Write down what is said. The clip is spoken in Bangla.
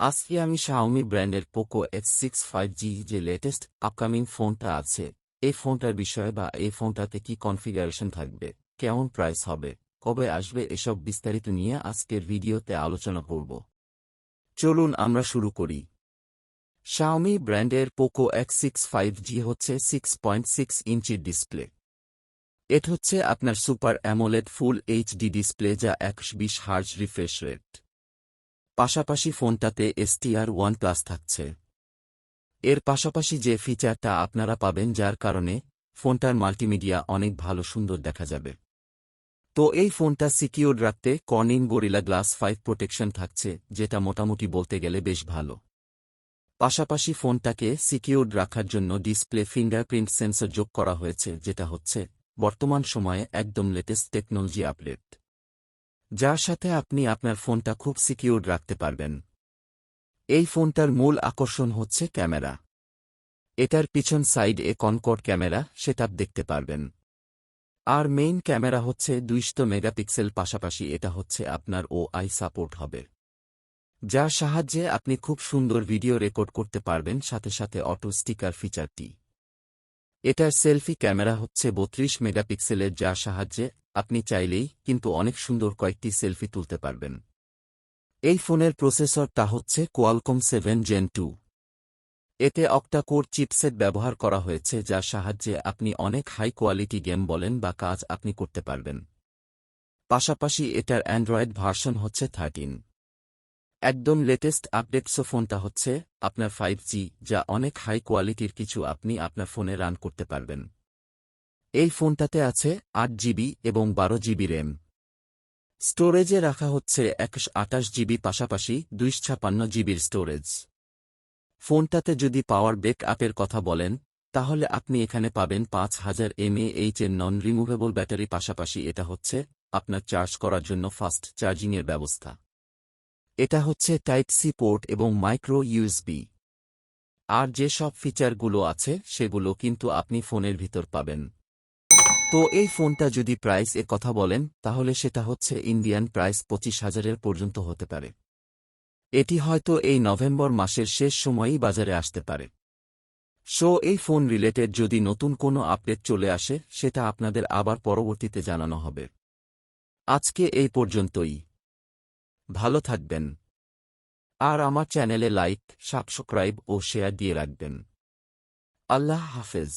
আজকে আমি শাওমি ব্র্যান্ডের পোকো X6 5G যে লেটেস্ট আপকামিং ফোনটা আছে, এই ফোনটার বিষয়ে বা এই ফোনটাতে কি কনফিগারেশন থাকবে, কেমন প্রাইস হবে, কবে আসবে এসব বিস্তারিত নিয়ে আজকের ভিডিওতে আলোচনা করব। চলুন আমরা শুরু করি। শাওমি ব্র্যান্ডের পোকো X6 5G হচ্ছে 6.6 ইঞ্চির ডিসপ্লে। এটা হচ্ছে আপনার super AMOLED full HD display যা 120 হার্জ রিফ্রেশ রেট। পাশাপাশি ফোনটাতে STR1+ থাকছে। এর পাশাপাশি যে ফিচারটা আপনারা পাবেন যার কারণে ফোনটার মাল্টিমিডিয়া অনেক ভালো সুন্দর দেখা যাবে। তো এই ফোনটা সিকিউরড রাখতে কর্নিং গরিলা গ্লাস 5 প্রোটেকশন থাকছে, যেটা মোটামুটি বলতে গেলে বেশ ভালো। পাশাপাশি ফোনটাকে সিকিউরড রাখার জন্য ডিসপ্লে ফিঙ্গারপ্রিন্ট সেন্সর যোগ করা হয়েছে, যেটা হচ্ছে বর্তমান সময়ে একদম লেটেস্ট টেকনোলজি আপডেট, যার সাথে আপনি আপনার ফোনটা খুব সিকিউরড রাখতে পারবেন। এই ফোনটার মূল আকর্ষণ হচ্ছে ক্যামেরা। এটার পিছন সাইড কনকর্ড ক্যামেরা সেটআপ দেখতে পারবেন। আর মেইন ক্যামেরা হচ্ছে 200 মেগাপিক্সেল, পাশাপাশি এটা হচ্ছে আপনার OI সাপোর্ট হবে, যার সাহায্যে আপনি খুব সুন্দর ভিডিও রেকর্ড করতে পারবেন। সাথে সাথে অটো স্টিকার ফিচারটি। এটার সেলফি ক্যামেরা হচ্ছে 32 মেগাপিক্সেলের, যার সাহায্যে আপনি চাইলেই কিন্তু অনেক সুন্দর কয়েকটি সেলফি তুলতে পারবেন। এই ফোনের প্রসেসরটা হচ্ছে কোয়ালকম 7 Gen 2। এতে অক্টা কোর চিপসেট ব্যবহার করা হয়েছে, যার সাহায্যে আপনি অনেক হাই কোয়ালিটি গেম বলেন বা কাজ আপনি করতে পারবেন। পাশাপাশি এটার অ্যান্ড্রয়েড ভার্সন হচ্ছে 13। একদম লেটেস্ট আপডেটস। ফোনটা হচ্ছে আপনার 5G, যা অনেক হাই কোয়ালিটির কিছু আপনি আপনার ফোনে রান করতে পারবেন। এই ফোনটাতে আছে 8GB এবং 12GB র্যাম। স্টোরেজে রাখা হচ্ছে 128GB, পাশাপাশি 256GBর স্টোরেজ। ফোনটাতে যদি পাওয়ার ব্যাক আপের কথা বলেন, তাহলে আপনি এখানে পাবেন 5000 mAh এর নন রিমুভেবল ব্যাটারি। পাশাপাশি এটা হচ্ছে আপনার চার্জ করার জন্য ফাস্ট চার্জিংয়ের ব্যবস্থা। এটা হচ্ছে টাইপ সি পোর্ট এবং মাইক্রো ইউএসবি। আর যে সব ফিচারগুলো আছে সেগুলো কিন্তু আপনি ফোনের ভিতর পাবেন। তো এই ফোনটা যদি প্রাইস কথা বলেন, তাহলে সেটা হচ্ছে ইন্ডিয়ান প্রাইস 25,000 পর্যন্ত হতে পারে। এটি হয়তো এই নভেম্বর মাসের শেষ সময়েই বাজারে আসতে পারে। এই ফোন রিলেটেড যদি নতুন কোনো আপডেট চলে আসে, সেটা আপনাদের আবার পরবর্তীতে জানানো হবে। আজকে এই পর্যন্তই। ভালো থাকবেন। আর আমার চ্যানেলে লাইক, সাবস্ক্রাইব ও শেয়ার দিয়ে রাখবেন। আল্লাহ হাফেজ।